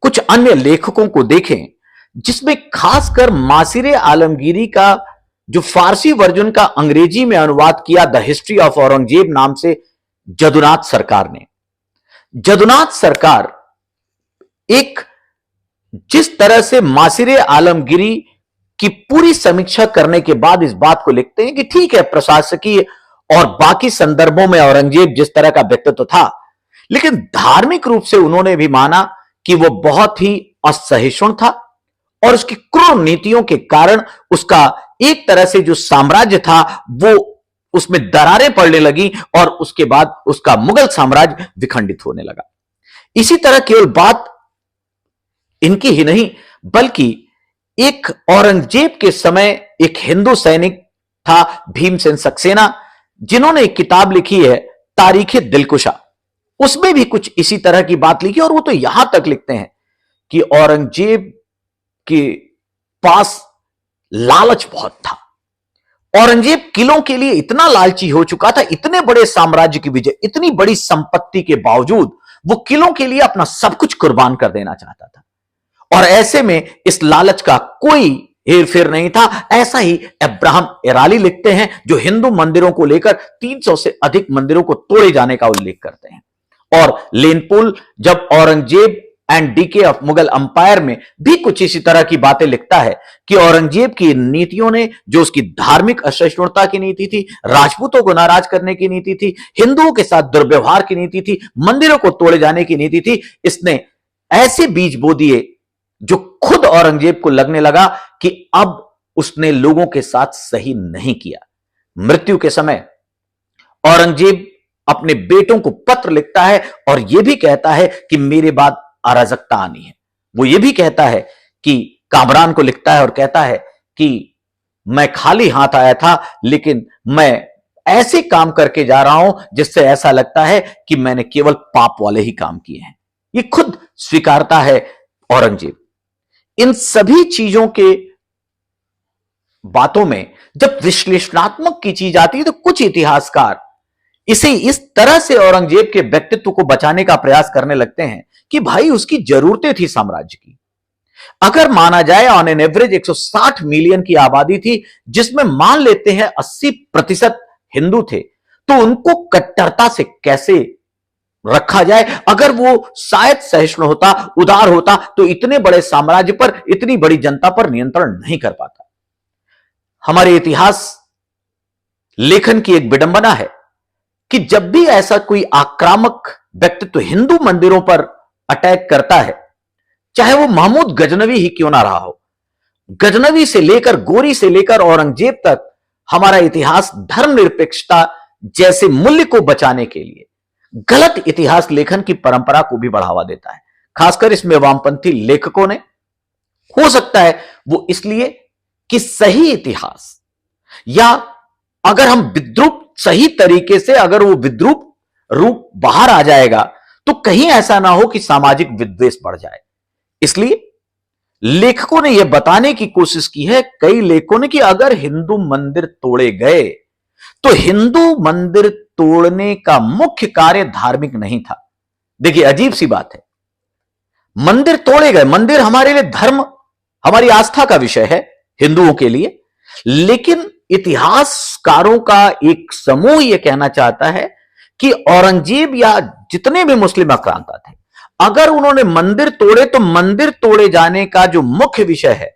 कुछ अन्य लेखकों को देखें, जिसमें खासकर मासिरे आलमगीरी का जो फारसी वर्जन का अंग्रेजी में अनुवाद किया द हिस्ट्री ऑफ औरंगजेब नाम से जदुनाथ सरकार ने, जदुनाथ सरकार एक जिस तरह से मासिरे आलमगीरी की पूरी समीक्षा करने के बाद इस बात को लिखते हैं कि ठीक है, प्रशासकीय और बाकी संदर्भों में औरंगजेब जिस तरह का व्यक्तित्व था, लेकिन धार्मिक रूप से उन्होंने भी माना कि वो बहुत ही असहिष्णु था और उसकी क्रूर नीतियों के कारण उसका एक तरह से जो साम्राज्य था वो उसमें दरारें पड़ने लगी और उसके बाद उसका मुगल साम्राज्य विखंडित होने लगा। इसी तरह केवल बात इनकी ही नहीं, बल्कि एक औरंगजेब के समय एक हिंदू सैनिक था भीमसेन सक्सेना, जिन्होंने एक किताब लिखी है तारीख दिलकुशा, उसमें भी कुछ इसी तरह की बात लिखी। और वो तो यहां तक लिखते हैं कि औरंगजेब के पास लालच बहुत था। औरंगजेब किलों के लिए इतना लालची हो चुका था, इतने बड़े साम्राज्य की विजय, इतनी बड़ी संपत्ति के बावजूद वो किलों के लिए अपना सब कुछ कुर्बान कर देना चाहता था। और ऐसे में इस लालच का कोई हेरफेर नहीं था। ऐसा ही अब्राहम एराली लिखते हैं, जो हिंदू मंदिरों को लेकर 300 से अधिक मंदिरों को तोड़े जाने का उल्लेख करते हैं। और लेनपुल जब Aurangzeb and DK of Mughal umpire में भी कुछ इसी तरह की बातें लिखता है कि औरंगजेब की नीतियों ने, जो उसकी धार्मिक असहिष्णुता की नीति थी, राजपूतों को नाराज करने की नीति थी, हिंदुओं के साथ दुर्व्यवहार की नीति थी, मंदिरों को तोड़े जाने की नीति थी, इसने ऐसे बीज बो दिए जो खुद औरंगजेब को लगने लगा कि अब उसने लोगों के साथ सही नहीं किया। मृत्यु के समय औरंगजेब अपने बेटों को पत्र लिखता है और यह भी कहता है कि मेरे बाद अराजकता आनी है। वो ये भी कहता है कि कामरान को लिखता है और कहता है कि मैं खाली हाथ आया था, लेकिन मैं ऐसे काम करके जा रहा हूं जिससे ऐसा लगता है कि मैंने केवल पाप वाले ही काम किए हैं। ये खुद स्वीकारता है औरंगजेब। इन सभी चीजों के बातों में जब विश्लेषणात्मक की चीज आती है तो कुछ इतिहासकार इसे इस तरह से औरंगजेब के व्यक्तित्व को बचाने का प्रयास करने लगते हैं कि भाई उसकी जरूरतें थी साम्राज्य की। अगर माना जाए ऑन एन एवरेज 160 मिलियन की आबादी थी, जिसमें मान लेते हैं 80% हिंदू थे, तो उनको कट्टरता से कैसे रखा जाए? अगर वो शायद सहिष्णु होता, उदार होता, तो इतने बड़े साम्राज्य पर, इतनी बड़ी जनता पर नियंत्रण नहीं कर पाता। हमारे इतिहास लेखन की एक विडंबना है कि जब भी ऐसा कोई आक्रामक व्यक्तित्व हिंदू मंदिरों पर अटैक करता है, चाहे वो महमूद गजनवी ही क्यों ना रहा हो, गजनवी से लेकर, गोरी से लेकर औरंगजेब तक, हमारा इतिहास धर्मनिरपेक्षता जैसे मूल्य को बचाने के लिए गलत इतिहास लेखन की परंपरा को भी बढ़ावा देता है। खासकर इसमें वामपंथी लेखकों ने, हो सकता है वो इसलिए कि सही इतिहास, या अगर हम विद्रूप सही तरीके से, अगर वो विद्रूप रूप बाहर आ जाएगा तो कहीं ऐसा ना हो कि सामाजिक विद्वेष बढ़ जाए। इसलिए लेखकों ने यह बताने की कोशिश की है, कई लेखकों ने, कि अगर हिंदू मंदिर तोड़े गए तो हिंदू मंदिर तोड़ने का मुख्य कार्य धार्मिक नहीं था। देखिए अजीब सी बात है, मंदिर तोड़े गए, मंदिर हमारे लिए धर्म, हमारी आस्था का विषय है हिंदुओं के लिए, लेकिन इतिहासकारों का एक समूह यह कहना चाहता है कि औरंगजेब या जितने भी मुस्लिम आक्रांता थे, अगर उन्होंने मंदिर तोड़े तो मंदिर तोड़े जाने का जो मुख्य विषय है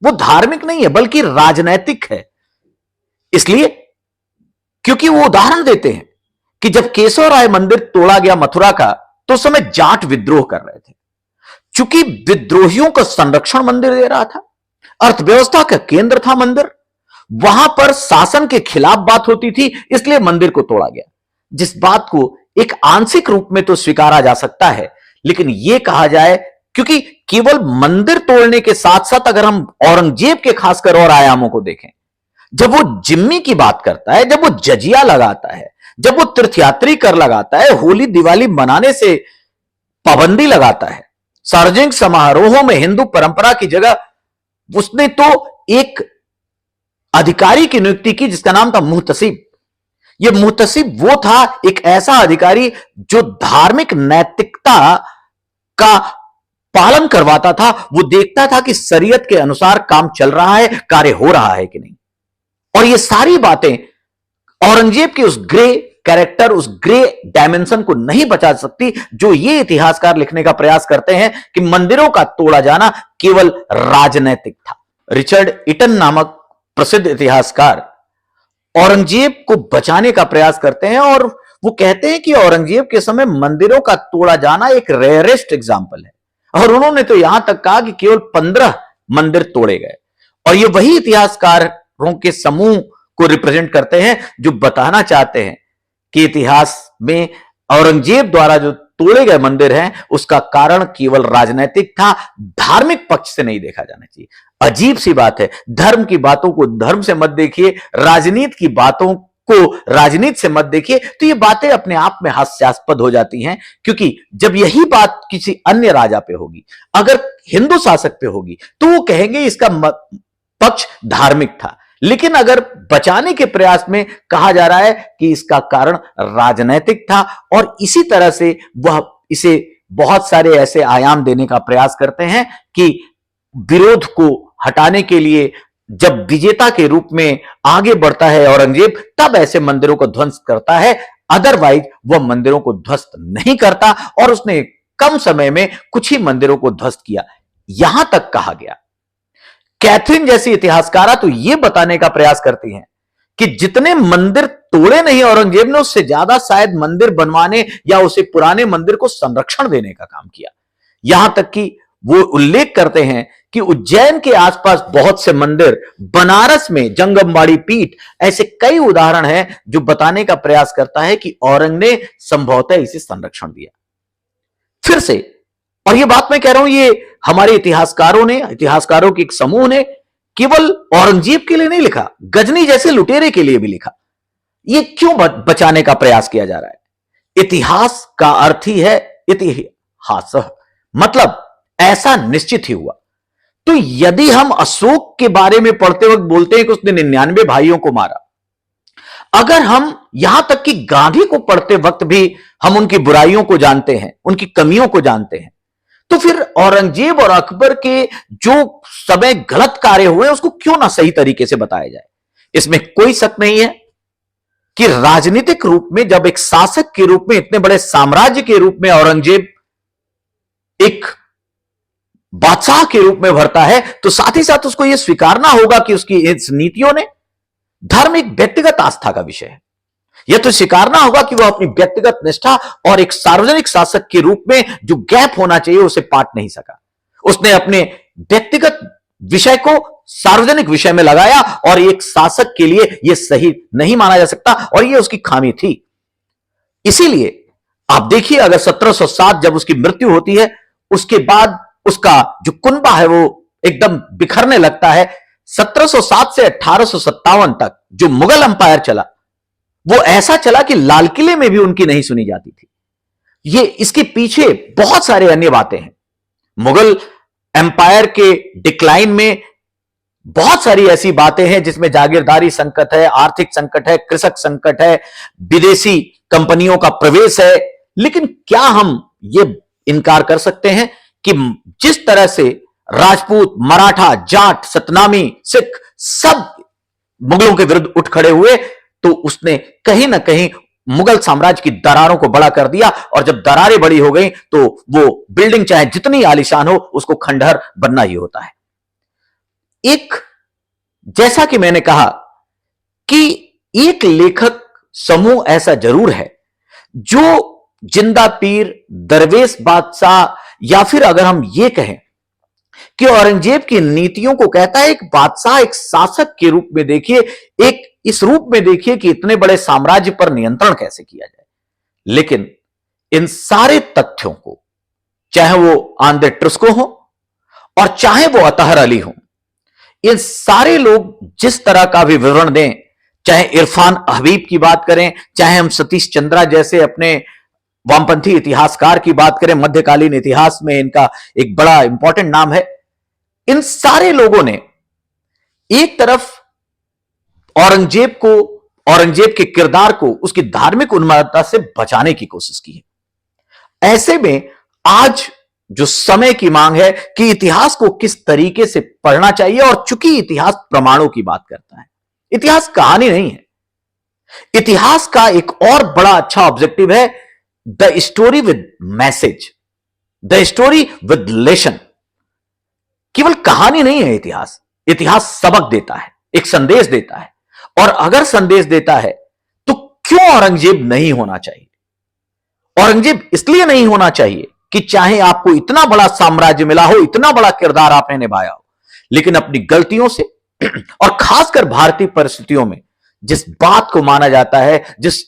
वो धार्मिक नहीं है बल्कि राजनैतिक है। इसलिए क्योंकि वो उदाहरण देते हैं कि जब केशव राय मंदिर तोड़ा गया मथुरा का, तो उस समय जाट विद्रोह कर रहे थे। चूंकि विद्रोहियों का संरक्षण मंदिर दे रहा था, अर्थव्यवस्था का केंद्र था मंदिर, वहां पर शासन के खिलाफ बात होती थी, इसलिए मंदिर को तोड़ा गया। जिस बात को एक आंशिक रूप में तो स्वीकारा जा सकता है, लेकिन यह कहा जाए, क्योंकि केवल मंदिर तोड़ने के साथ साथ अगर हम औरंगजेब के खासकर और आयामों को देखें, जब वो जिम्मी की बात करता है, जब वो जजिया लगाता है, जब वो तीर्थयात्री कर लगाता है, होली दिवाली मनाने से पाबंदी लगाता है, सार्वजनिक समारोहों में हिंदू परंपरा की जगह उसने तो एक अधिकारी की नियुक्ति की जिसका नाम था मुहतसिब। यह मुहतसिब वो था, एक ऐसा अधिकारी जो धार्मिक नैतिकता का पालन करवाता था। वो देखता था कि शरीयत के अनुसार काम चल रहा है, कार्य हो रहा है कि नहीं। और ये सारी बातें औरंगजेब के उस ग्रे कैरेक्टर, उस ग्रे डायमेंशन को नहीं बचा सकती, जो ये इतिहासकार लिखने का प्रयास करते हैं कि मंदिरों का तोड़ा जाना केवल राजनैतिक था। रिचर्ड ईटन नामक प्रसिद्ध इतिहासकार औरंगजेब को बचाने का प्रयास करते हैं और वो कहते हैं कि औरंगजेब के समय मंदिरों का तोड़ा जाना एक रेयरेस्ट एग्जाम्पल है। और उन्होंने तो यहां तक कहा कि केवल 15 मंदिर तोड़े गए। और ये वही इतिहासकारों के समूह को रिप्रेजेंट करते हैं जो बताना चाहते हैं कि इतिहास में औरंगजेब द्वारा जो तोड़े गए मंदिर हैं उसका कारण केवल राजनीतिक था, धार्मिक पक्ष से नहीं देखा जाना चाहिए। अजीब सी बात है, धर्म की बातों को धर्म से मत देखिए, राजनीति की बातों को राजनीति से मत देखिए, तो ये बातें अपने आप में हास्यास्पद हो जाती हैं। क्योंकि जब यही बात किसी अन्य राजा पे होगी, अगर हिंदू शासक पे होगी, तो वो कहेंगे इसका पक्ष धार्मिक था। लेकिन अगर बचाने के प्रयास में कहा जा रहा है कि इसका कारण राजनैतिक था, और इसी तरह से वह इसे बहुत सारे ऐसे आयाम देने का प्रयास करते हैं कि विरोध को हटाने के लिए जब विजेता के रूप में आगे बढ़ता है औरंगजेब, तब ऐसे मंदिरों को ध्वंस करता है, अदरवाइज वह मंदिरों को ध्वस्त नहीं करता। और उसने कम समय में कुछ ही मंदिरों को ध्वस्त किया। यहां तक कहा गया, कैथरीन जैसी इतिहासकारा तो यह बताने का प्रयास करती हैं कि जितने मंदिर तोड़े नहीं औरंगजेब ने, उससे ज्यादा शायद मंदिर बनवाने या उसे पुराने मंदिर को संरक्षण देने का काम किया। यहां तक कि वो उल्लेख करते हैं कि उज्जैन के आसपास बहुत से मंदिर, बनारस में जंगमबाड़ी पीठ, ऐसे कई उदाहरण हैं जो बताने का प्रयास करता है कि औरंग ने संभवतः इसे संरक्षण दिया। फिर से, और ये बात मैं कह रहा हूं, ये हमारे इतिहासकारों के एक समूह ने केवल औरंगजेब के लिए नहीं लिखा, गजनी जैसे लुटेरे के लिए भी लिखा। ये क्यों बचाने का प्रयास किया जा रहा है? इतिहास का अर्थ ही है इतिहास, मतलब ऐसा निश्चित ही हुआ। तो यदि हम अशोक के बारे में पढ़ते वक्त बोलते हैं कि उसने 99 भाइयों को मारा, अगर हम यहां तक कि गांधी को पढ़ते वक्त भी हम उनकी बुराइयों को जानते हैं, उनकी कमियों को जानते हैं, तो फिर औरंगजेब और अकबर के जो समय गलत कार्य हुए उसको क्यों ना सही तरीके से बताया जाए? इसमें कोई शक नहीं है कि राजनीतिक रूप में जब एक शासक के रूप में, इतने बड़े साम्राज्य के रूप में औरंगजेब एक बादशाह के रूप में भरता है, तो साथ ही साथ उसको यह स्वीकारना होगा कि उसकी इस नीतियों ने, धर्म एक व्यक्तिगत आस्था का विषय है, यह तो स्वीकारना होगा कि वह अपनी व्यक्तिगत निष्ठा और एक सार्वजनिक शासक के रूप में जो गैप होना चाहिए उसे पाट नहीं सका। उसने अपने व्यक्तिगत विषय को सार्वजनिक विषय में लगाया और एक शासक के लिए यह सही नहीं माना जा सकता, और यह उसकी खामी थी। इसीलिए आप देखिए, अगर 1707 जब उसकी मृत्यु होती है, उसके बाद उसका जो कुनबा है वो एकदम बिखरने लगता है। 1707 से 1857 तक जो मुगल अंपायर चला, वो ऐसा चला कि लाल किले में भी उनकी नहीं सुनी जाती थी। ये इसके पीछे बहुत सारे अन्य बातें हैं। मुगल एम्पायर के डिक्लाइन में बहुत सारी ऐसी बातें हैं जिसमें जागीरदारी संकट है, आर्थिक संकट है, कृषक संकट है, विदेशी कंपनियों का प्रवेश है। लेकिन क्या हम ये इनकार कर सकते हैं कि जिस तरह से राजपूत, मराठा, जाट, सतनामी, सिख सब मुगलों के विरुद्ध उठ खड़े हुए, तो उसने कहीं ना कहीं मुगल साम्राज्य की दरारों को बड़ा कर दिया, और जब दरारें बड़ी हो गई तो वो बिल्डिंग चाहे जितनी आलीशान हो, उसको खंडहर बनना ही होता है। एक, जैसा कि मैंने कहा कि एक लेखक समूह ऐसा जरूर है जो जिंदा पीर, दरवेश बादशाह, या फिर अगर हम ये कहें कि औरंगजेब की नीतियों को कहता है, एक बादशाह, एक शासक के रूप में देखिए, एक इस रूप में देखिए कि इतने बड़े साम्राज्य पर नियंत्रण कैसे किया जाए। लेकिन इन सारे तथ्यों को, चाहे वो आंद्रे ट्रुस्को हो और चाहे वो अतहर अली हो, इन सारे लोग जिस तरह का भी विवरण दें, चाहे इरफान हबीब की बात करें, चाहे हम सतीश चंद्रा जैसे अपने वामपंथी इतिहासकार की बात करें, मध्यकालीन इतिहास में इनका एक बड़ा इंपॉर्टेंट नाम है, इन सारे लोगों ने एक तरफ औरंगजेब को, औरंगजेब के किरदार को उसकी धार्मिक उन्मादता से बचाने की कोशिश की है। ऐसे में आज जो समय की मांग है कि इतिहास को किस तरीके से पढ़ना चाहिए, और चूंकि इतिहास प्रमाणों की बात करता है, इतिहास कहानी नहीं है। इतिहास का एक और बड़ा अच्छा ऑब्जेक्टिव है the story with message, the story with lesson. केवल कहानी नहीं है इतिहास, इतिहास सबक देता है, एक संदेश देता है। और अगर संदेश देता है तो क्यों औरंगजेब नहीं होना चाहिए? औरंगजेब इसलिए नहीं होना चाहिए कि चाहे आपको इतना बड़ा साम्राज्य मिला हो, इतना बड़ा किरदार आपने निभाया हो, लेकिन अपनी गलतियों से और खासकर भारतीय परिस्थितियों में जिस बात को माना जाता है, जिस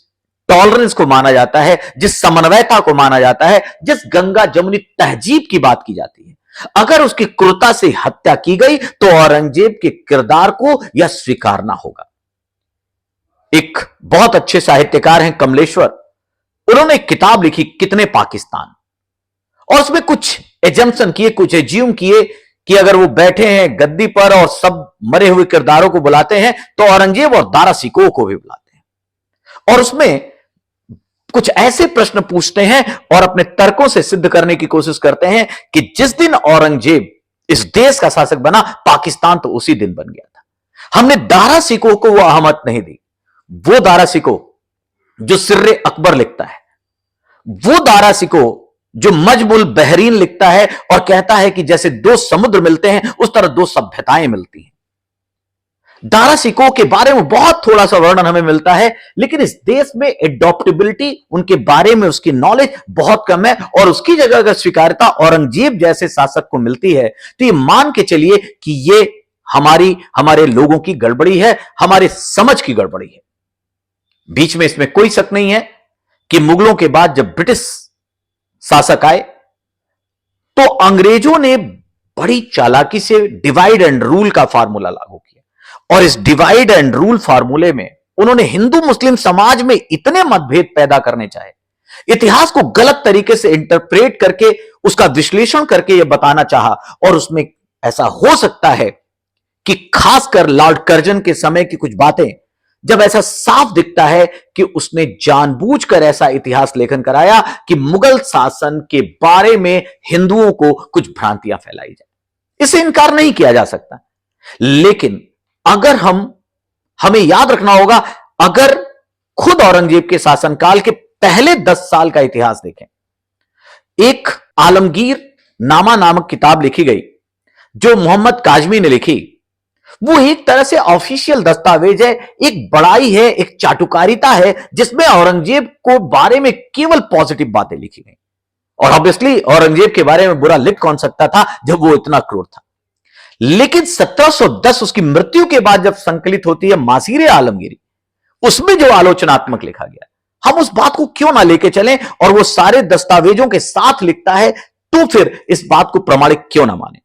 टॉलरेंस को माना जाता है, जिस समन्वयता को माना जाता है, जिस गंगा जमुनी तहजीब की बात की जाती है, अगर उसकी क्रूरता से हत्या की गई तो औरंगजेब के किरदार को यह स्वीकारना होगा। एक बहुत अच्छे साहित्यकार हैं कमलेश्वर, उन्होंने एक किताब लिखी कितने पाकिस्तान, और उसमें कुछ एजम्पशन किए, कुछ एज्यूम किए कि अगर वो बैठे हैं गद्दी पर और सब मरे हुए किरदारों को बुलाते हैं तो औरंगजेब और दारा सिकोह को भी बुलाते हैं। और उसमें कुछ ऐसे प्रश्न पूछते हैं और अपने तर्कों से सिद्ध करने की कोशिश करते हैं कि जिस दिन औरंगजेब इस देश का शासक बना, पाकिस्तान तो उसी दिन बन गया था। हमने दारा सिकोह को वो अहमियत नहीं दी। वो दारा सिकोह जो सिर्रे अकबर लिखता है, वो दारा सिकोह जो मजमुल बहरीन लिखता है और कहता है कि जैसे दो समुद्र मिलते हैं उस तरह दो सभ्यताएं मिलती हैं। दारा सिकोह के बारे में बहुत थोड़ा सा वर्णन हमें मिलता है, लेकिन इस देश में एडॉप्टेबिलिटी, उनके बारे में उसकी नॉलेज बहुत कम है, और उसकी जगह अगर स्वीकार्यता औरंगजेब जैसे शासक को मिलती है तो ये मान के चलिए कि ये हमारे लोगों की गड़बड़ी है, हमारे समझ की गड़बड़ी है। बीच में इसमें कोई शक नहीं है कि मुगलों के बाद जब ब्रिटिश शासक आए तो अंग्रेजों ने बड़ी चालाकी से डिवाइड एंड रूल का फार्मूला लागू किया, और इस डिवाइड एंड रूल फार्मूले में उन्होंने हिंदू मुस्लिम समाज में इतने मतभेद पैदा करने चाहे, इतिहास को गलत तरीके से इंटरप्रेट करके उसका विश्लेषण करके यह बताना चाहा, और उसमें ऐसा हो सकता है कि खासकर लॉर्ड कर्जन के समय की कुछ बातें जब ऐसा साफ दिखता है कि उसने जानबूझकर ऐसा इतिहास लेखन कराया कि मुगल शासन के बारे में हिंदुओं को कुछ भ्रांतियां फैलाई जाए, इसे इनकार नहीं किया जा सकता। लेकिन अगर हमें याद रखना होगा, अगर खुद औरंगजेब के शासनकाल के पहले 10 साल का इतिहास देखें, एक आलमगीर नामा नामक किताब लिखी गई जो मोहम्मद काजमी ने लिखी, वो एक तरह से ऑफिशियल दस्तावेज है, एक बड़ाई है, एक चाटुकारिता है, जिसमें औरंगजेब को बारे में केवल पॉजिटिव बातें लिखी गई। और ऑब्वियसली औरंगजेब के बारे में बुरा लिख कौन सकता था जब वो इतना क्रूर था। लेकिन 1710 उसकी मृत्यु के बाद जब संकलित होती है मासीरे आलमगीरी, उसमें जो आलोचनात्मक लिखा गया, हम उस बात को क्यों ना लेके चलें, और वो सारे दस्तावेजों के साथ लिखता है, तो फिर इस बात को प्रमाणिक क्यों ना माने।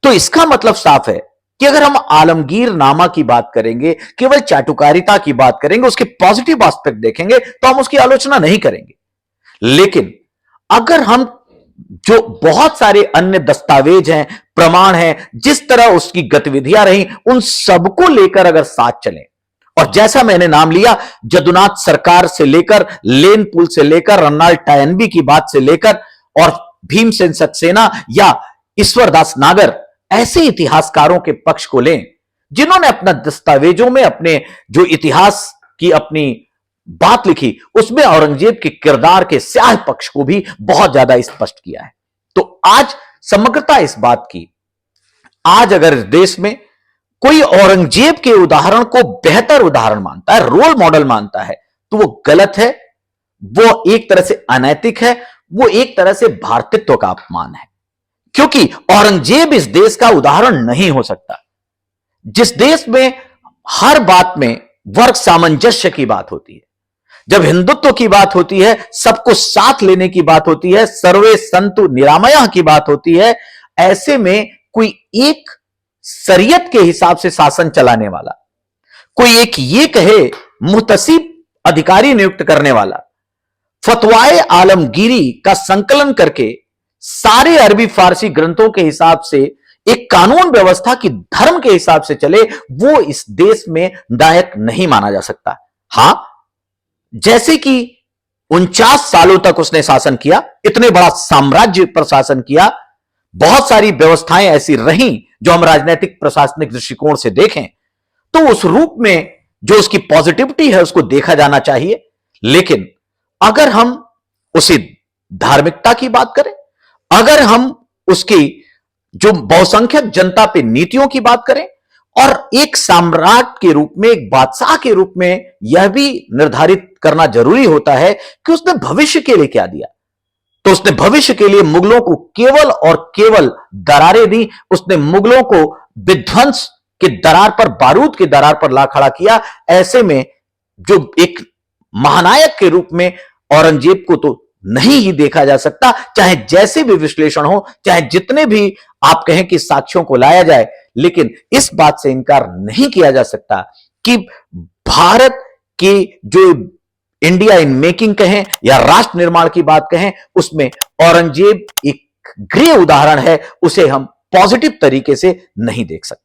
तो इसका मतलब साफ है कि अगर हम आलमगीर नामा की बात करेंगे, केवल चाटुकारिता की बात करेंगे, उसके पॉजिटिव एस्पेक्ट देखेंगे, तो हम उसकी आलोचना नहीं करेंगे। लेकिन अगर हम जो बहुत सारे अन्य दस्तावेज हैं, प्रमाण हैं, जिस तरह उसकी गतिविधियां रही, उन सबको लेकर अगर साथ चलें, और जैसा मैंने नाम लिया, जदुनाथ सरकार से लेकर, लेन पुल से लेकर, रन्नाल टायनबी की बात से लेकर, और भीमसेन सक्सेना या ईश्वरदास नागर, ऐसे इतिहासकारों के पक्ष को लें जिन्होंने अपना दस्तावेजों में अपने जो इतिहास की अपनी बात लिखी, उसमें औरंगजेब के किरदार के स्याह पक्ष को भी बहुत ज्यादा स्पष्ट किया है। तो आज समग्रता इस बात की, आज अगर देश में कोई औरंगजेब के उदाहरण को बेहतर उदाहरण मानता है, रोल मॉडल मानता है, तो वो गलत है, वो एक तरह से अनैतिक है, वो एक तरह से भारतीयत्व का अपमान है। क्योंकि औरंगजेब इस देश का उदाहरण नहीं हो सकता, जिस देश में हर बात में वर्ग सामंजस्य की बात होती है, जब हिंदुत्व की बात होती है, सबको साथ लेने की बात होती है, सर्वे संतु निरामया की बात होती है, ऐसे में कोई एक शरीयत के हिसाब से शासन चलाने वाला, कोई एक ये कहे मुहतसिब अधिकारी नियुक्त करने वाला, फतवाए आलमगीरी का संकलन करके सारे अरबी फारसी ग्रंथों के हिसाब से एक कानून व्यवस्था की धर्म के हिसाब से चले, वो इस देश में नायक नहीं माना जा सकता। हां, जैसे कि 49 सालों तक उसने शासन किया, इतने बड़ा साम्राज्य पर शासन किया, बहुत सारी व्यवस्थाएं ऐसी रहीं जो हम राजनीतिक प्रशासनिक दृष्टिकोण से देखें तो उस रूप में जो उसकी पॉजिटिविटी है उसको देखा जाना चाहिए। लेकिन अगर हम उसी धार्मिकता की बात करें, अगर हम उसकी जो बहुसंख्यक जनता पे नीतियों की बात करें, और एक सम्राट के रूप में, एक बादशाह के रूप में यह भी निर्धारित करना जरूरी होता है कि उसने भविष्य के लिए क्या दिया, तो उसने भविष्य के लिए मुगलों को केवल और केवल दरारें दी। उसने मुगलों को विध्वंस के दरार पर, बारूद के दरार पर ला खड़ा किया। ऐसे में जो एक महानायक के रूप में औरंगजेब को तो नहीं ही देखा जा सकता, चाहे जैसे भी विश्लेषण हो, चाहे जितने भी आप कहें कि साक्ष्यों को लाया जाए, लेकिन इस बात से इनकार नहीं किया जा सकता कि भारत की जो इंडिया इन मेकिंग कहें या राष्ट्र निर्माण की बात कहें, उसमें औरंगजेब एक गृह उदाहरण है, उसे हम पॉजिटिव तरीके से नहीं देख सकते।